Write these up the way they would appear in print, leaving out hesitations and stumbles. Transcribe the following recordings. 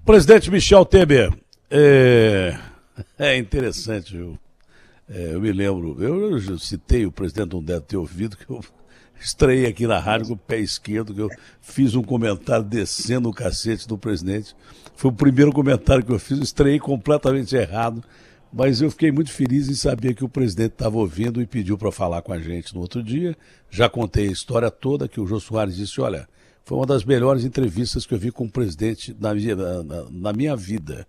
Presidente Michel Temer, é interessante, viu? Eu me lembro, eu citei, o presidente não deve ter ouvido, que eu estreiei aqui na rádio com o pé esquerdo, que eu fiz um comentário descendo o cacete do presidente. Foi o primeiro comentário que eu fiz, estreiei completamente errado, mas eu fiquei muito feliz em saber que o presidente estava ouvindo e pediu para falar com a gente no outro dia. Já contei a história toda, que o Jô Soares disse, olha, foi uma das melhores entrevistas que eu vi com o presidente na minha vida.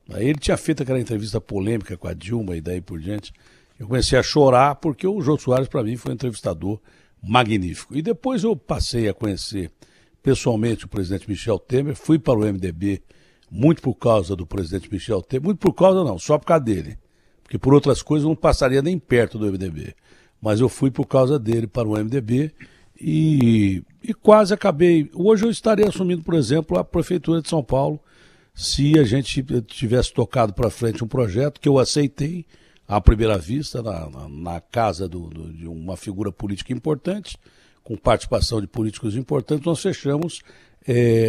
Ele tinha feito aquela entrevista polêmica com a Dilma e daí por diante. Eu comecei a chorar porque o Jô Soares, para mim, foi um entrevistador magnífico. E depois eu passei a conhecer pessoalmente o presidente Michel Temer, fui para o MDB muito por causa do presidente Michel Temer, muito por causa não, só por causa dele. Porque por outras coisas eu não passaria nem perto do MDB. Mas eu fui por causa dele para o MDB e quase acabei. Hoje eu estaria assumindo, por exemplo, a Prefeitura de São Paulo, se a gente tivesse tocado para frente um projeto que eu aceitei à primeira vista, na casa de uma figura política importante, com participação de políticos importantes, nós fechamos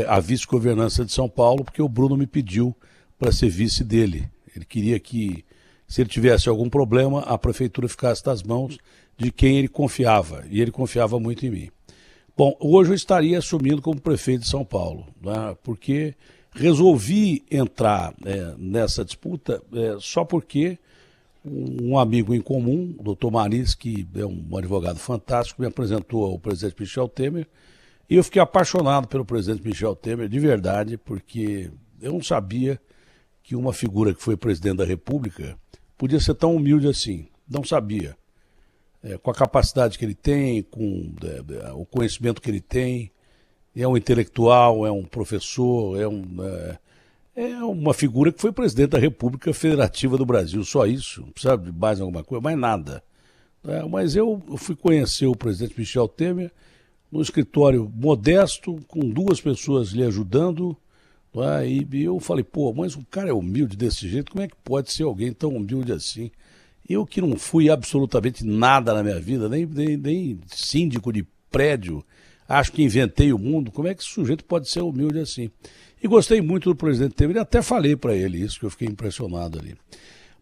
a vice-governança de São Paulo, porque o Bruno me pediu para ser vice dele. Ele queria que, se ele tivesse algum problema, a prefeitura ficasse nas mãos de quem ele confiava, e ele confiava muito em mim. Bom, hoje eu estaria assumindo como prefeito de São Paulo, né, porque resolvi entrar nessa disputa só porque um amigo em comum, o doutor Maris, que é um advogado fantástico, me apresentou ao presidente Michel Temer, e eu fiquei apaixonado pelo presidente Michel Temer, de verdade, porque eu não sabia que uma figura que foi presidente da República podia ser tão humilde assim, não sabia. Com a capacidade que ele tem, com o conhecimento que ele tem, é um intelectual, é um professor, é uma figura que foi presidente da República Federativa do Brasil, só isso, não precisa de mais alguma coisa, mais nada. Mas eu fui conhecer o presidente Michel Temer num escritório modesto, com 2 pessoas lhe ajudando, e eu falei, pô, mas o cara é humilde desse jeito, como é que pode ser alguém tão humilde assim? Eu que não fui absolutamente nada na minha vida, nem síndico de prédio, acho que inventei o mundo, como é que esse sujeito pode ser humilde assim? E gostei muito do presidente Temer, e até falei para ele isso, que eu fiquei impressionado ali.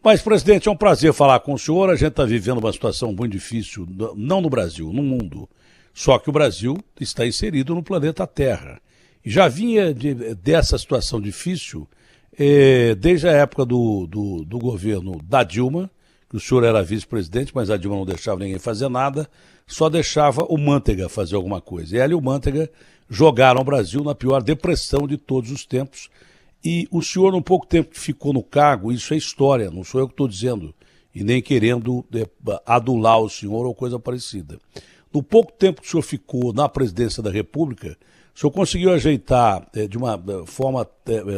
Mas, presidente, é um prazer falar com o senhor, a gente está vivendo uma situação muito difícil, não no Brasil, no mundo, só que o Brasil está inserido no planeta Terra. E já vinha dessa situação difícil desde a época do governo da Dilma, que o senhor era vice-presidente, mas a Dilma não deixava ninguém fazer nada, só deixava o Manteiga fazer alguma coisa. E ela e o Manteiga jogaram o Brasil na pior depressão de todos os tempos. E o senhor, no pouco tempo que ficou no cargo, isso é história, não sou eu que estou dizendo, e nem querendo adular o senhor ou coisa parecida. No pouco tempo que o senhor ficou na presidência da República, o senhor conseguiu ajeitar de uma forma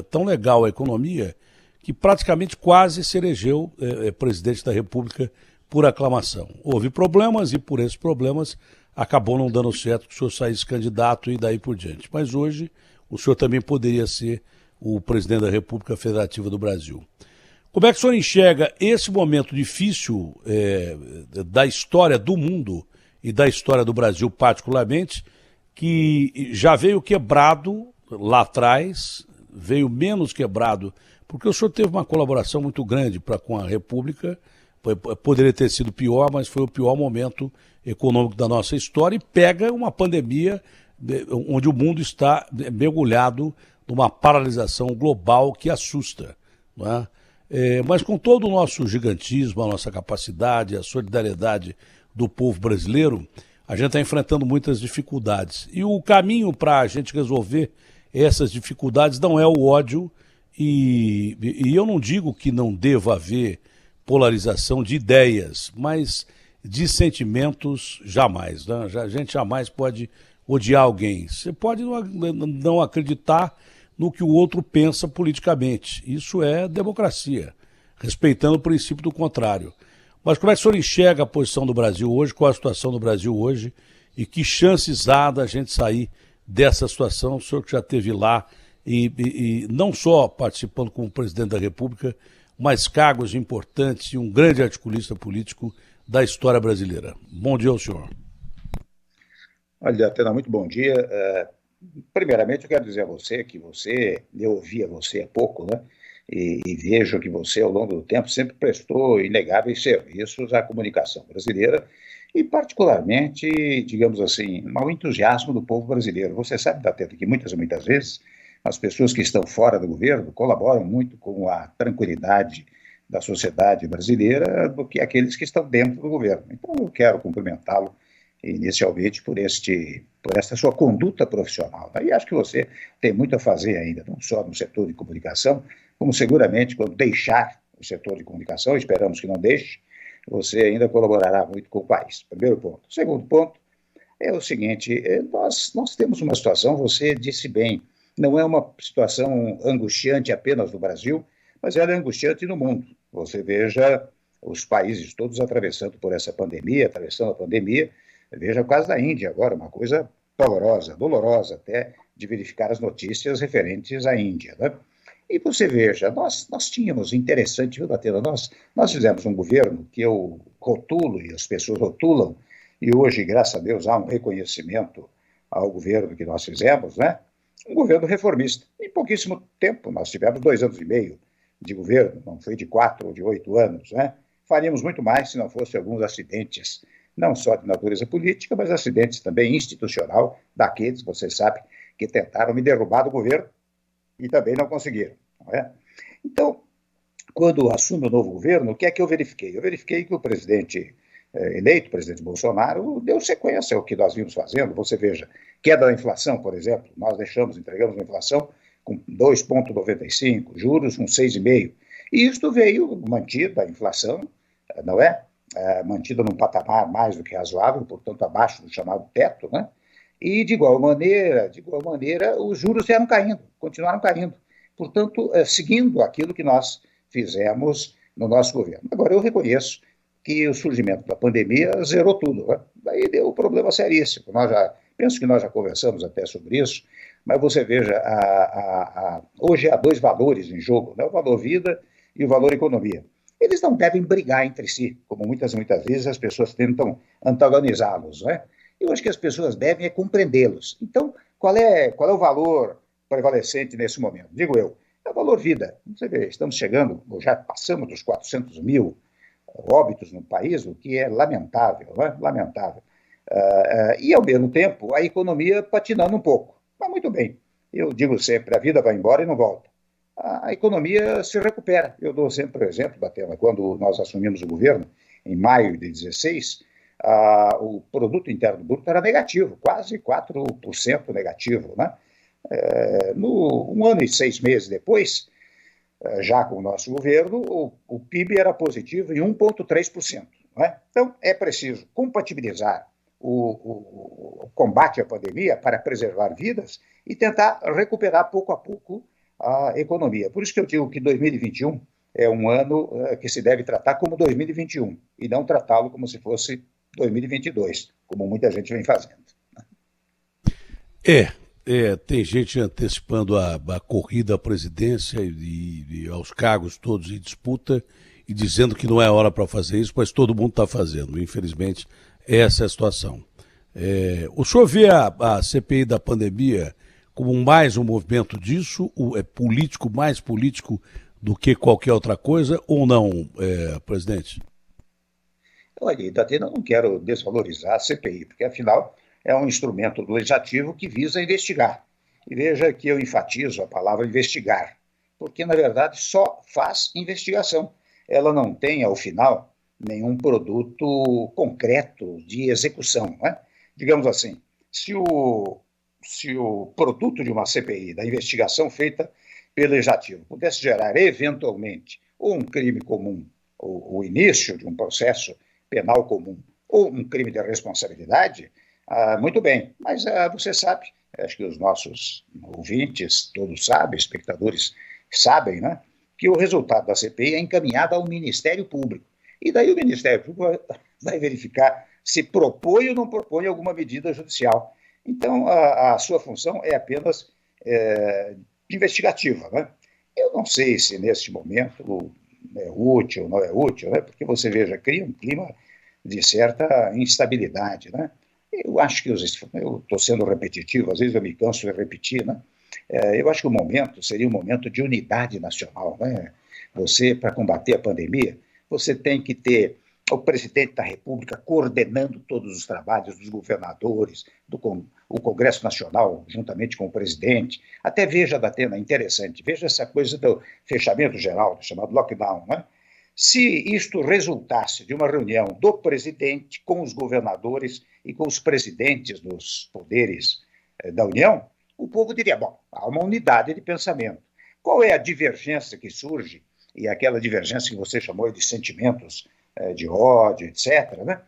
tão legal a economia que praticamente quase se elegeu presidente da República por aclamação. Houve problemas e por esses problemas acabou não dando certo que o senhor saísse candidato e daí por diante. Mas hoje o senhor também poderia ser o presidente da República Federativa do Brasil. Como é que o senhor enxerga esse momento difícil da história do mundo e da história do Brasil particularmente, que já veio quebrado lá atrás, veio menos quebrado, porque o senhor teve uma colaboração muito grande com a República, poderia ter sido pior, mas foi o pior momento econômico da nossa história, e pega uma pandemia onde o mundo está mergulhado numa paralisação global que assusta, não é? Mas com todo o nosso gigantismo, a nossa capacidade, a solidariedade do povo brasileiro, a gente está enfrentando muitas dificuldades. E o caminho para a gente resolver essas dificuldades não é o ódio, e eu não digo que não deva haver polarização de ideias, mas de sentimentos jamais. Né? A gente jamais pode odiar alguém. Você pode não acreditar no que o outro pensa politicamente. Isso é democracia, respeitando o princípio do contrário. Mas como é que o senhor enxerga a posição do Brasil hoje, qual a situação do Brasil hoje, e que chances há da gente sair dessa situação? O senhor que já esteve lá e não só participando como presidente da República, mas cargos importantes e um grande articulista político da história brasileira. Bom dia ao senhor. Olha, Atena, muito bom dia. Primeiramente, eu quero dizer a você que eu ouvi a você há pouco, né? E vejo que você, ao longo do tempo, sempre prestou inegáveis serviços à comunicação brasileira e, particularmente, digamos assim, ao entusiasmo do povo brasileiro. Você sabe, Datena, que muitas e muitas vezes as pessoas que estão fora do governo colaboram muito com a tranquilidade da sociedade brasileira do que aqueles que estão dentro do governo. Então, eu quero cumprimentá-lo inicialmente por esta sua conduta profissional. E acho que você tem muito a fazer ainda, não só no setor de comunicação, como seguramente quando deixar o setor de comunicação, esperamos que não deixe, você ainda colaborará muito com o país. Primeiro ponto. Segundo ponto é o seguinte, nós temos uma situação, você disse bem, não é uma situação angustiante apenas no Brasil, mas ela é angustiante no mundo. Você veja os países todos atravessando por essa pandemia, atravessando a pandemia. Veja o caso da Índia agora, uma coisa pavorosa, dolorosa até, de verificar as notícias referentes à Índia. Né? E você veja, nós tínhamos, interessante, viu, Datena, nós fizemos um governo que eu rotulo e as pessoas rotulam, e hoje, graças a Deus, há um reconhecimento ao governo que nós fizemos, né? Um governo reformista. Em pouquíssimo tempo, nós tivemos 2 anos e meio de governo, não foi de 4 ou de 8 anos, né? Faríamos muito mais se não fossem alguns acidentes, não só de natureza política, mas acidentes também institucional, daqueles, você sabe, que tentaram me derrubar do governo e também não conseguiram. Não é? Então, quando assume o novo governo, o que é que eu verifiquei? Eu verifiquei que o presidente eleito, o presidente Bolsonaro, deu sequência ao que nós vimos fazendo. Você veja, queda da inflação, por exemplo, nós entregamos uma inflação com 2,95, juros com 6,5%. E isto veio mantida a inflação, não é? Mantida num patamar mais do que razoável, portanto, abaixo do chamado teto, né? E, de igual maneira, os juros vieram caindo, continuaram caindo. Portanto, seguindo aquilo que nós fizemos no nosso governo. Agora, eu reconheço que o surgimento da pandemia zerou tudo. Né? Daí deu um problema seríssimo. Penso que nós já conversamos até sobre isso, mas você veja, hoje há dois valores em jogo, né? O valor vida e o valor economia. Eles não devem brigar entre si, como muitas vezes as pessoas tentam antagonizá-los. Né? Eu acho que as pessoas devem compreendê-los. Então, qual é o valor prevalecente nesse momento? Digo eu, é o valor vida. Você vê, estamos chegando, já passamos dos 400 mil óbitos no país, o que é lamentável, né? Lamentável. E, ao mesmo tempo, a economia patinando um pouco. Mas muito bem, eu digo sempre, a vida vai embora e não volta. A economia se recupera. Eu dou sempre o exemplo, Batena, quando nós assumimos o governo, em maio de 16, o produto interno bruto era negativo, quase 4% negativo. Né? Um ano e 6 meses depois, já com o nosso governo, o PIB era positivo em 1,3%. Né? Então, é preciso compatibilizar o combate à pandemia para preservar vidas e tentar recuperar pouco a pouco a economia. Por isso que eu digo que 2021 é um ano que se deve tratar como 2021 e não tratá-lo como se fosse 2022, como muita gente vem fazendo. Tem gente antecipando a corrida à presidência e aos cargos todos em disputa e dizendo que não é hora para fazer isso, mas todo mundo está fazendo. Infelizmente, essa é a situação. O senhor vê a CPI da pandemia como mais um movimento disso? É político, mais político do que qualquer outra coisa ou não, presidente? Olha, Datena, eu não quero desvalorizar a CPI, porque afinal é um instrumento legislativo que visa investigar. E veja que eu enfatizo a palavra investigar, porque na verdade só faz investigação. Ela não tem, ao final, nenhum produto concreto de execução. Né? Digamos assim, se o produto de uma CPI, da investigação feita pelo legislativo, pudesse gerar eventualmente ou um crime comum, ou o início de um processo penal comum ou um crime de responsabilidade, muito bem. Mas você sabe, acho que os nossos ouvintes todos sabem, espectadores sabem, né, que o resultado da CPI é encaminhado ao Ministério Público. E daí o Ministério Público vai verificar se propõe ou não propõe alguma medida judicial. Então, a sua função é apenas investigativa. Né? Eu não sei se, neste momento, é útil ou não é útil, né? Porque você veja, cria um clima de certa instabilidade. Né? Eu acho que eu estou sendo repetitivo, às vezes eu me canso de repetir, né? Eu acho que o momento seria um momento de unidade nacional, né? Você, para combater a pandemia, você tem que ter o presidente da República coordenando todos os trabalhos dos governadores, o Congresso Nacional, juntamente com o presidente. Até veja, Datena, interessante, veja essa coisa do fechamento geral, chamado lockdown, né? Se isto resultasse de uma reunião do presidente com os governadores e com os presidentes dos poderes da União, o povo diria, bom, há uma unidade de pensamento. Qual é a divergência que surge, e aquela divergência que você chamou de sentimentos de ódio, etc., né?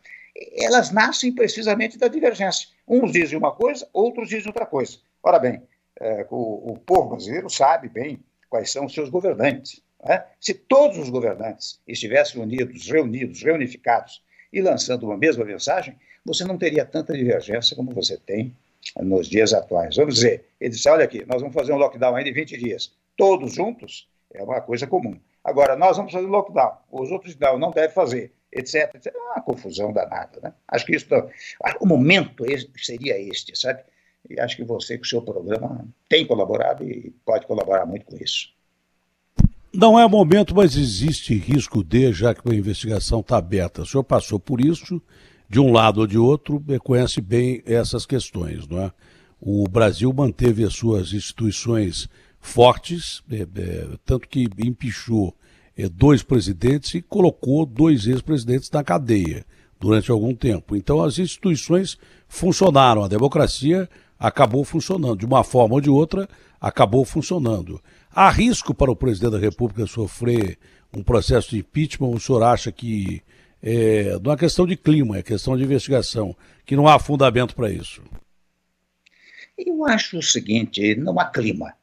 Elas nascem precisamente da divergência. Uns dizem uma coisa, outros dizem outra coisa. Ora bem, o povo brasileiro sabe bem quais são os seus governantes. Né? Se todos os governantes estivessem unidos, reunidos, reunificados e lançando uma mesma mensagem, você não teria tanta divergência como você tem nos dias atuais. Vamos dizer, ele disse, olha aqui, nós vamos fazer um lockdown aí de 20 dias. Todos juntos é uma coisa comum. Agora, nós vamos fazer um lockdown, os outros não devem fazer, etc. É uma confusão danada, né? Acho que isso, o momento seria este, sabe? E acho que você, com o seu programa, tem colaborado e pode colaborar muito com isso. Não é momento, mas existe risco já que a investigação está aberta. O senhor passou por isso, de um lado ou de outro, conhece bem essas questões, não é? O Brasil manteve as suas instituições fortes, tanto que empichou 2 presidentes e colocou 2 ex-presidentes na cadeia durante algum tempo. Então as instituições funcionaram, a democracia acabou funcionando, de uma forma ou de outra, acabou funcionando. Há risco para o presidente da República sofrer um processo de impeachment? O senhor acha que não é questão de clima, é questão de investigação, que não há fundamento para isso? Eu acho o seguinte, não há clima.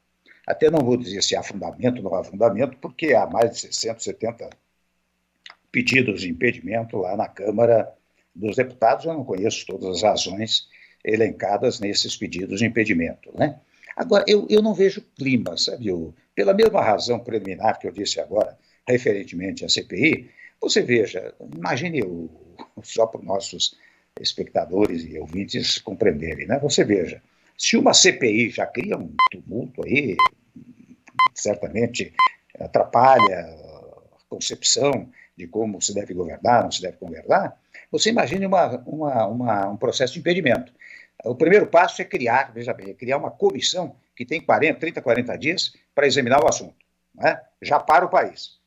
Até não vou dizer se há fundamento ou não há fundamento, porque há mais de 670 pedidos de impedimento lá na Câmara dos Deputados. Eu não conheço todas as razões elencadas nesses pedidos de impedimento, né? Agora, eu não vejo clima, sabe? Pela mesma razão preliminar que eu disse agora, referentemente à CPI, você veja, imagine só para os nossos espectadores e ouvintes compreenderem, né? Você veja, se uma CPI já cria um tumulto aí, certamente atrapalha a concepção de como se deve governar, não se deve governar, você imagine um processo de impedimento. O primeiro passo é criar, veja bem, criar uma comissão que tem 30, 40 dias para examinar o assunto, né? Já para o país.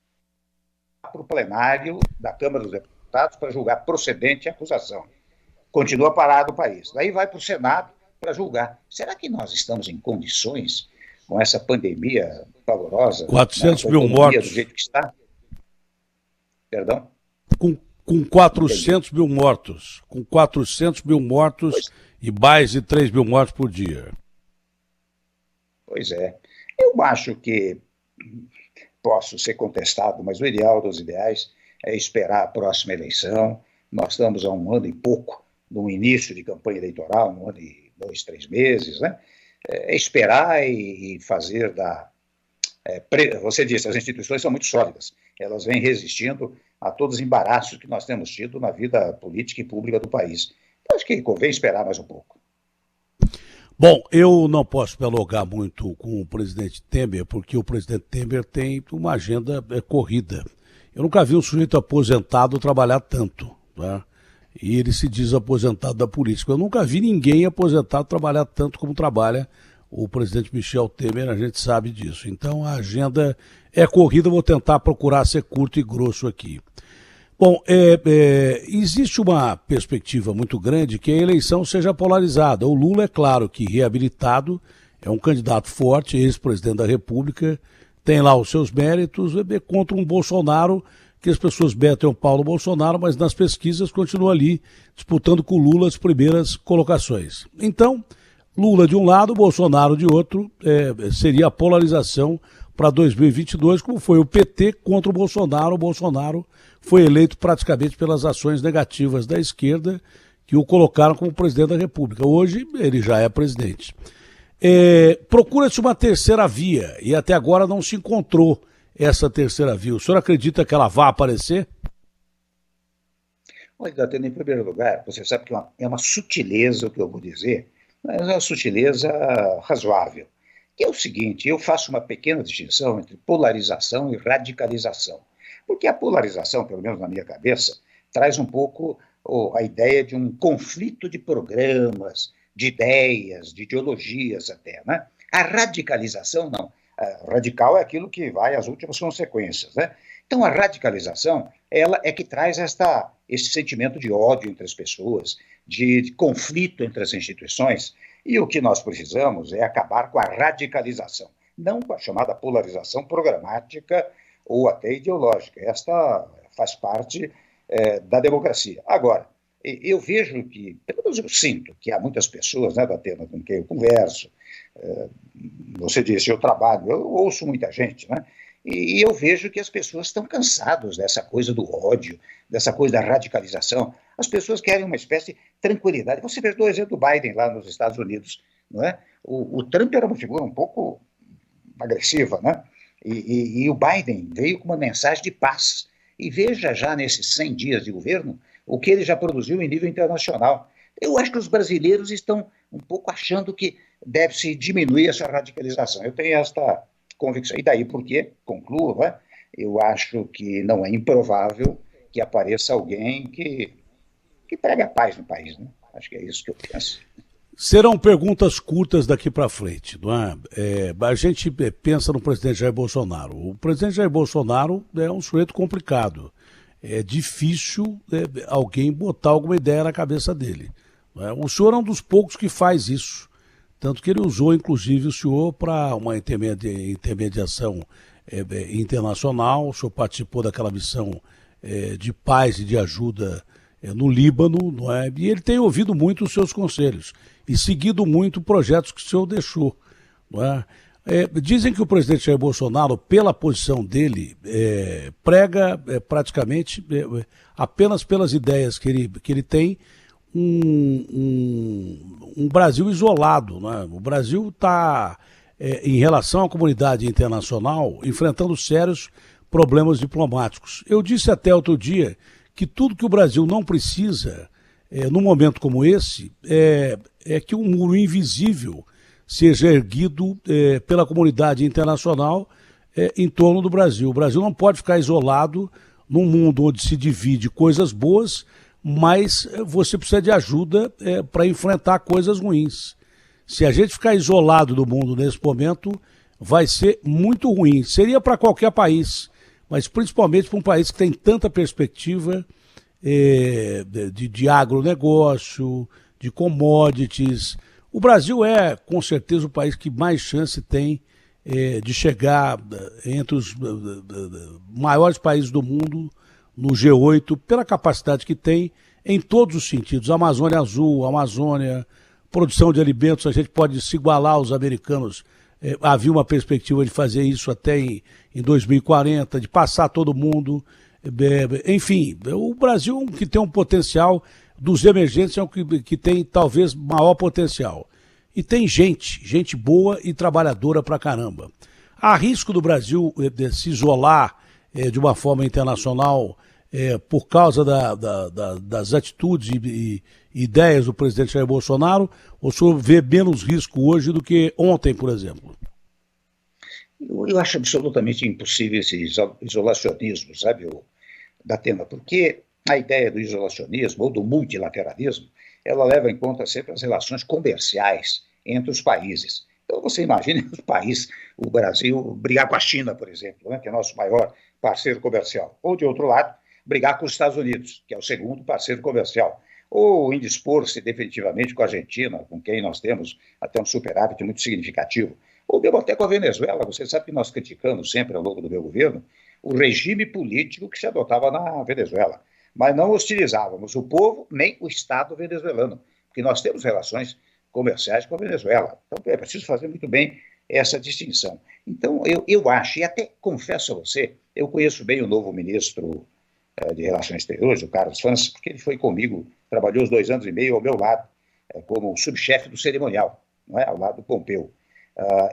Para o plenário da Câmara dos Deputados para julgar procedente a acusação. Continua parado o país. Daí vai para o Senado para julgar. Será que nós estamos em condições, com essa pandemia pavorosa, 400 mil mortos, do jeito que está? Perdão? Com 400 mil mortos. Com 400 mil mortos e mais de 3 mil mortos por dia. Pois é. Eu acho que posso ser contestado, mas o ideal dos ideais é esperar a próxima eleição. Nós estamos há 1 ano e pouco no início de campanha eleitoral, 1 ano e 2, 3 meses, né? É esperar e fazer você disse, as instituições são muito sólidas, elas vêm resistindo a todos os embaraços que nós temos tido na vida política e pública do país. Então, acho que convém esperar mais um pouco. Bom, eu não posso dialogar muito com o presidente Temer, porque o presidente Temer tem uma agenda corrida. Eu nunca vi um sujeito aposentado trabalhar tanto, né? E ele se diz aposentado da política. Eu nunca vi ninguém aposentado trabalhar tanto como trabalha o presidente Michel Temer, a gente sabe disso. Então a agenda é corrida, vou tentar procurar ser curto e grosso aqui. Bom, existe uma perspectiva muito grande que a eleição seja polarizada. O Lula, é claro que reabilitado, é um candidato forte, ex-presidente da República, tem lá os seus méritos, contra um Bolsonaro que as pessoas metem o pau no Bolsonaro, mas nas pesquisas continua ali disputando com o Lula as primeiras colocações. Então, Lula de um lado, Bolsonaro de outro, seria a polarização para 2022, como foi o PT contra o Bolsonaro. O Bolsonaro foi eleito praticamente pelas ações negativas da esquerda que o colocaram como presidente da República. Hoje ele já é presidente. Procura-se uma terceira via e até agora não se encontrou essa terceira via. O senhor acredita que ela vai aparecer? Olha, Datena, em primeiro lugar, você sabe que é uma sutileza o que eu vou dizer, mas é uma sutileza razoável. Que é o seguinte, eu faço uma pequena distinção entre polarização e radicalização. Porque a polarização, pelo menos na minha cabeça, traz um pouco a ideia de um conflito de programas, de ideias, de ideologias até, né? A radicalização, não. A radical é aquilo que vai às últimas consequências, né? Então, a radicalização, ela é que traz esse sentimento de ódio entre as pessoas, de conflito entre as instituições, e o que nós precisamos é acabar com a radicalização, não com a chamada polarização programática ou até ideológica. Esta faz parte da democracia. Agora, eu vejo que, pelo menos eu sinto, que há muitas pessoas, né, da tema com quem eu converso, você disse, eu trabalho, eu ouço muita gente, né? E eu vejo que as pessoas estão cansadas dessa coisa do ódio, dessa coisa da radicalização. As pessoas querem uma espécie de tranquilidade. Você vê o exemplo do Biden lá nos Estados Unidos, não é? O Trump era uma figura um pouco agressiva, né? E o Biden veio com uma mensagem de paz. E veja já nesses 100 dias de governo o que ele já produziu em nível internacional. Eu acho que os brasileiros estão um pouco achando que deve-se diminuir essa radicalização. Eu tenho esta convicção. E daí porque, concluo, né, eu acho que não é improvável que apareça alguém que pregue a paz no país. Né? Acho que é isso que eu penso. Serão perguntas curtas daqui para frente, não é? A gente pensa no presidente Jair Bolsonaro. O presidente Jair Bolsonaro é um sujeito complicado. É difícil alguém botar alguma ideia na cabeça dele. Não é? O senhor é um dos poucos que faz isso. Tanto que ele usou, inclusive, o senhor para uma intermediação internacional. O senhor participou daquela missão de paz e de ajuda no Líbano, não é? E ele tem ouvido muito os seus conselhos e seguido muito projetos que o senhor deixou. Não é? Dizem que o presidente Jair Bolsonaro, pela posição dele, prega praticamente apenas pelas ideias que ele tem, um Brasil isolado. Né? O Brasil está, em relação à comunidade internacional, enfrentando sérios problemas diplomáticos. Eu disse até outro dia que tudo que o Brasil não precisa, num momento como esse, é que um muro invisível seja erguido pela comunidade internacional em torno do Brasil. O Brasil não pode ficar isolado num mundo onde se divide coisas boas, mas você precisa de ajuda para enfrentar coisas ruins. Se a gente ficar isolado do mundo nesse momento, vai ser muito ruim. Seria para qualquer país, mas principalmente para um país que tem tanta perspectiva de agronegócio, de commodities. O Brasil é, com certeza, o país que mais chance tem de chegar entre os maiores países do mundo no G8, pela capacidade que tem em todos os sentidos. Amazônia Azul, Amazônia, produção de alimentos, a gente pode se igualar aos americanos. Havia uma perspectiva de fazer isso até em 2040, de passar todo mundo. Enfim, o Brasil que tem um potencial, dos emergentes é o que tem talvez maior potencial. E tem gente boa e trabalhadora pra caramba. Há risco do Brasil se isolar de uma forma internacional por causa das atitudes e ideias do presidente Jair Bolsonaro, ou o senhor vê menos risco hoje do que ontem, por exemplo? Eu acho absolutamente impossível esse isolacionismo, sabe, Datena, porque a ideia do isolacionismo ou do multilateralismo, ela leva em conta sempre as relações comerciais entre os países. Então você imagina o Brasil brigar com a China, por exemplo, né, que é nosso maior parceiro comercial, ou de outro lado, brigar com os Estados Unidos, que é o segundo parceiro comercial, ou indispor-se definitivamente com a Argentina, com quem nós temos até um superávit muito significativo, ou mesmo até com a Venezuela. Você sabe que nós criticamos sempre ao longo do meu governo o regime político que se adotava na Venezuela, mas não hostilizávamos o povo nem o Estado venezuelano, porque nós temos relações comerciais com a Venezuela. Então é preciso fazer muito bem essa distinção. Então eu acho, e até confesso a você, eu conheço bem o novo ministro de Relações Exteriores, o Carlos França, porque ele foi comigo, trabalhou os 2 anos e meio ao meu lado, como subchefe do cerimonial, não é? Ao lado do Pompeu.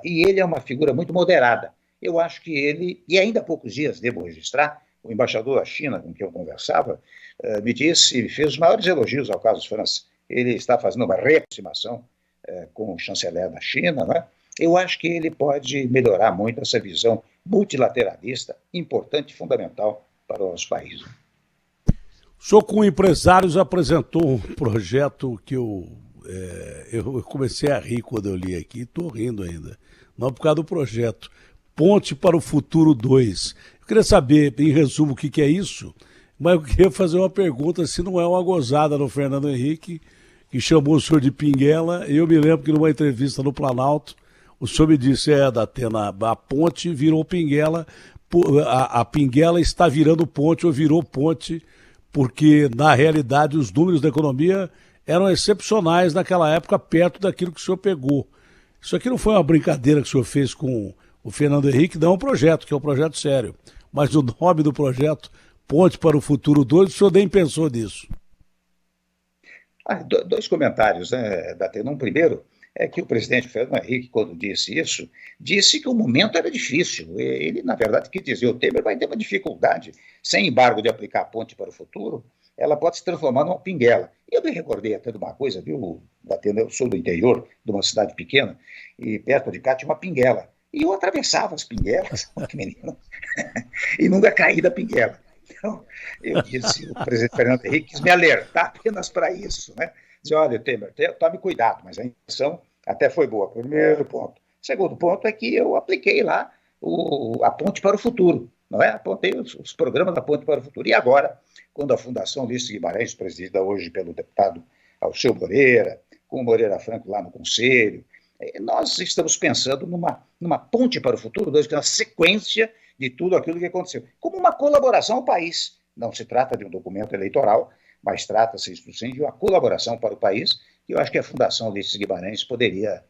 E ele é uma figura muito moderada. Eu acho que ele, e ainda há poucos dias, devo registrar, o embaixador da China, com quem eu conversava, fez os maiores elogios ao caso França. Ele está fazendo uma reaproximação com o chanceler da China, né? Eu acho que ele pode melhorar muito essa visão multilateralista, importante e fundamental para o nosso país. O senhor, com empresários, apresentou um projeto que eu comecei a rir quando eu li aqui, estou rindo ainda, não por causa do projeto, Ponte para o Futuro 2. Eu queria saber, em resumo, o que é isso, mas eu queria fazer uma pergunta se não é uma gozada no Fernando Henrique, que chamou o senhor de Pinguela. Eu me lembro que numa entrevista no Planalto, o senhor me disse, Datena, a ponte virou Pinguela, a Pinguela está virando ponte ou virou ponte, porque, na realidade, os números da economia eram excepcionais naquela época, perto daquilo que o senhor pegou. Isso aqui não foi uma brincadeira que o senhor fez com o Fernando Henrique, não é um projeto, que é um projeto sério. Mas o nome do projeto, Ponte para o Futuro 2, o senhor nem pensou nisso. Dois comentários, né, Datena. Um primeiro é que o presidente Fernando Henrique, quando disse isso, disse que o momento era difícil. Ele, na verdade, quis dizer, o Temer vai ter uma dificuldade. Sem embargo de aplicar a Ponte para o Futuro, ela pode se transformar numa pinguela. E eu me recordei até de uma coisa, viu, Datena? Eu sou do interior, de uma cidade pequena, e perto de cá tinha uma pinguela. E eu atravessava as pinguelas, menino, e nunca caí da pinguela. Então, eu disse, o presidente Fernando Henrique quis me alertar apenas para isso, né? Dizer, olha, Temer, tome cuidado, mas a intenção até foi boa. Primeiro ponto. Segundo ponto é que eu apliquei lá a Ponte para o Futuro, não é? Apontei os programas da Ponte para o Futuro. E agora, quando a Fundação Ulisses Guimarães, presidida hoje pelo deputado Alceu Moreira, com o Moreira Franco lá no Conselho, nós estamos pensando numa ponte para o futuro, que é uma sequência de tudo aquilo que aconteceu, como uma colaboração ao país. Não se trata de um documento eleitoral, mas trata-se, isso sim, de uma colaboração para o país, que eu acho que a Fundação Ulisses Guimarães poderia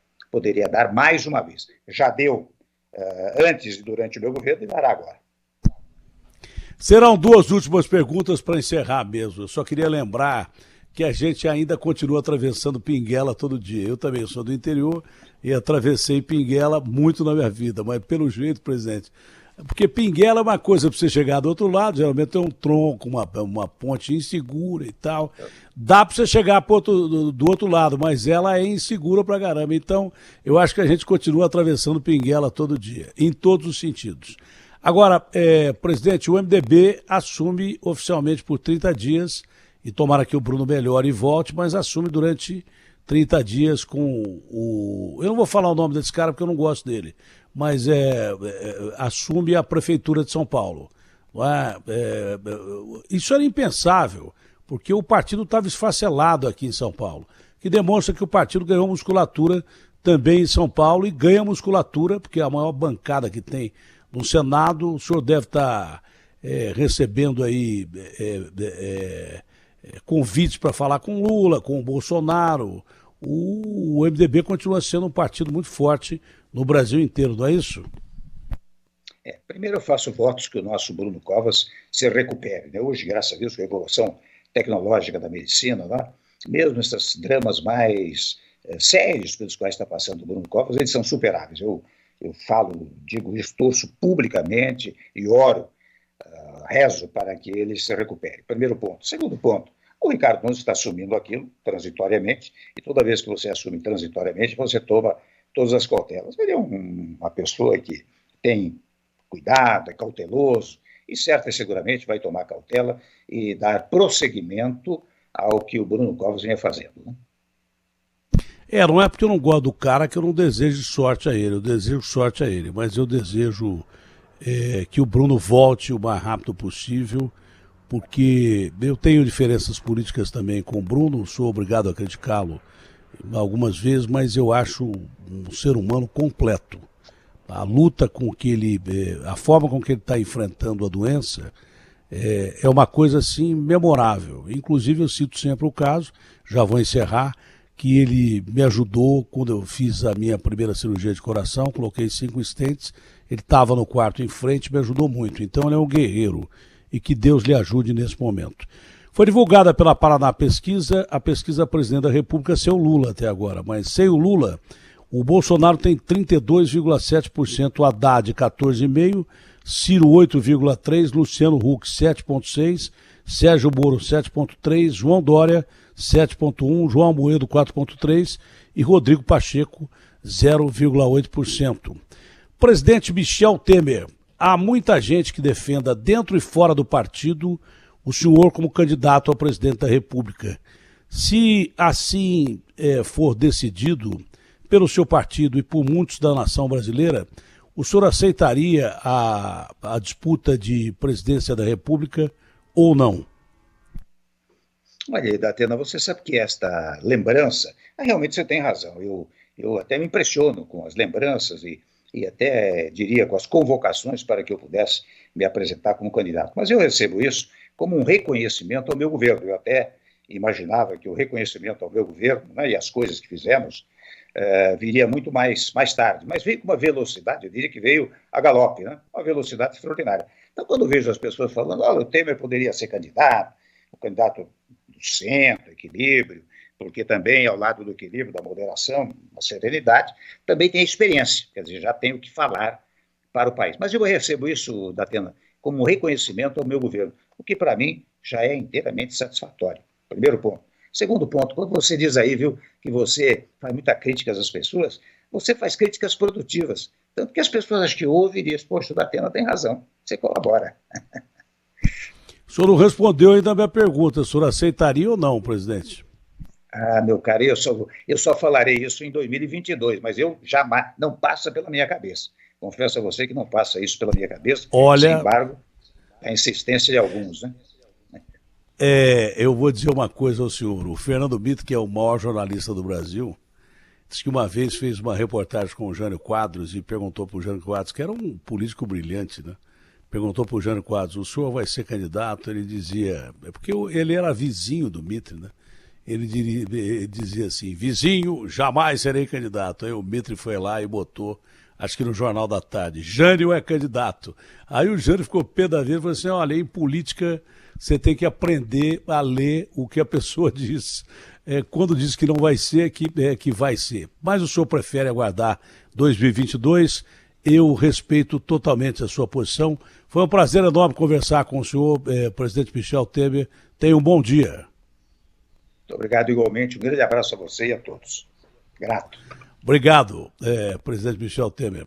dar mais uma vez. Já deu antes e durante o meu governo e dará agora. Serão duas últimas perguntas para encerrar mesmo. Eu só queria lembrar que a gente ainda continua atravessando Pinguela todo dia. Eu também sou do interior e atravessei Pinguela muito na minha vida, mas pelo jeito, presidente, porque Pinguela é uma coisa para você chegar do outro lado, geralmente tem um tronco, uma ponte insegura e tal. Dá para você chegar do outro lado, mas ela é insegura pra caramba. Então, eu acho que a gente continua atravessando Pinguela todo dia, em todos os sentidos. Agora, presidente, o MDB assume oficialmente por 30 dias, e tomara que o Bruno melhore e volte, mas assume durante 30 dias com o... Eu não vou falar o nome desse cara porque eu não gosto dele, mas assume a Prefeitura de São Paulo. Isso era impensável, porque o partido estava esfacelado aqui em São Paulo, que demonstra que o partido ganhou musculatura também em São Paulo e ganha musculatura, porque é a maior bancada que tem no Senado. O senhor deve estar recebendo aí convites para falar com Lula, com o Bolsonaro. O MDB continua sendo um partido muito forte no Brasil inteiro, não é isso? Primeiro eu faço votos que o nosso Bruno Covas se recupere, né? Hoje, graças a Deus, com a evolução tecnológica da medicina, né? Mesmo esses dramas mais sérios pelos quais está passando o Bruno Covas, eles são superáveis. Eu falo, digo isso, torço publicamente e oro, rezo para que ele se recupere. Primeiro ponto. Segundo ponto, o Ricardo Nunes está assumindo aquilo transitoriamente, e toda vez que você assume transitoriamente, você toma todas as cautelas. Ele é uma pessoa que tem cuidado, é cauteloso, e certo e seguramente vai tomar cautela e dar prosseguimento ao que o Bruno Covas vinha fazendo, né? Não é porque eu não gosto do cara que eu não desejo sorte a ele, eu desejo sorte a ele, mas eu desejo que o Bruno volte o mais rápido possível, porque eu tenho diferenças políticas também com o Bruno, sou obrigado a criticá-lo algumas vezes, mas eu acho um ser humano completo. A luta com que ele, a forma com que ele está enfrentando a doença é uma coisa assim memorável. Inclusive eu cito sempre o caso, já vou encerrar, que ele me ajudou quando eu fiz a minha primeira cirurgia de coração, coloquei 5 stents, ele estava no quarto em frente, me ajudou muito. Então ele é um guerreiro e que Deus lhe ajude nesse momento. Foi divulgada pela Paraná Pesquisa, a pesquisa presidente da República sem o Lula até agora, mas sem o Lula, O Bolsonaro tem 32,7%, o Haddad 14,5%, Ciro 8,3%, Luciano Huck 7,6%, Sérgio Moro 7,3%, João Dória 7,1%, João Amoedo 4,3% e Rodrigo Pacheco 0,8%. Presidente Michel Temer, há muita gente que defenda dentro e fora do partido o senhor como candidato a presidente da República. Se assim for decidido pelo seu partido e por muitos da nação brasileira, o senhor aceitaria a disputa de presidência da República ou não? Olha, Datena, você sabe que esta lembrança, realmente você tem razão, eu até me impressiono com as lembranças e até diria com as convocações para que eu pudesse me apresentar como candidato, mas eu recebo isso como um reconhecimento ao meu governo. Eu até imaginava que o reconhecimento ao meu governo, né, e as coisas que fizemos viria muito mais tarde, mas veio com uma velocidade, eu diria que veio a galope, né, uma velocidade extraordinária. Então, quando eu vejo as pessoas falando, o Temer poderia ser candidato, o candidato do centro, equilíbrio, porque também, ao lado do equilíbrio, da moderação, da serenidade, também tem experiência, quer dizer, já tem o que falar para o país. Mas eu recebo isso, Datena, como um reconhecimento ao meu governo, o que para mim já é inteiramente satisfatório. Primeiro ponto. Segundo ponto, quando você diz aí, viu, que você faz muitas críticas às pessoas, você faz críticas produtivas. Tanto que as pessoas que ouvem dizem, poxa, o Datena tem razão, você colabora. O senhor não respondeu ainda a minha pergunta, o senhor aceitaria ou não, presidente? Meu caro, eu só falarei isso em 2022, mas eu jamais, não passa pela minha cabeça. Confesso a você que não passa isso pela minha cabeça, Olha, sem embargo, a insistência de alguns, né? Eu vou dizer uma coisa ao senhor. O Fernando Mitre, que é o maior jornalista do Brasil, disse que uma vez fez uma reportagem com o Jânio Quadros e perguntou para o Jânio Quadros, que era um político brilhante, né? Perguntou para o Jânio Quadros, o senhor vai ser candidato? Ele dizia, porque ele era vizinho do Mitre, né? Ele dizia assim, vizinho, jamais serei candidato. Aí o Mitre foi lá e botou, acho que no Jornal da Tarde, Jânio é candidato. Aí o Jânio ficou pé da vida e falou assim, olha, em política você tem que aprender a ler o que a pessoa diz. Quando diz que não vai ser, que vai ser. Mas o senhor prefere aguardar 2022, eu respeito totalmente a sua posição. Foi um prazer enorme conversar com o senhor, presidente Michel Temer. Tenha um bom dia. Muito obrigado igualmente, um grande abraço a você e a todos. Grato. Obrigado, presidente Michel Temer.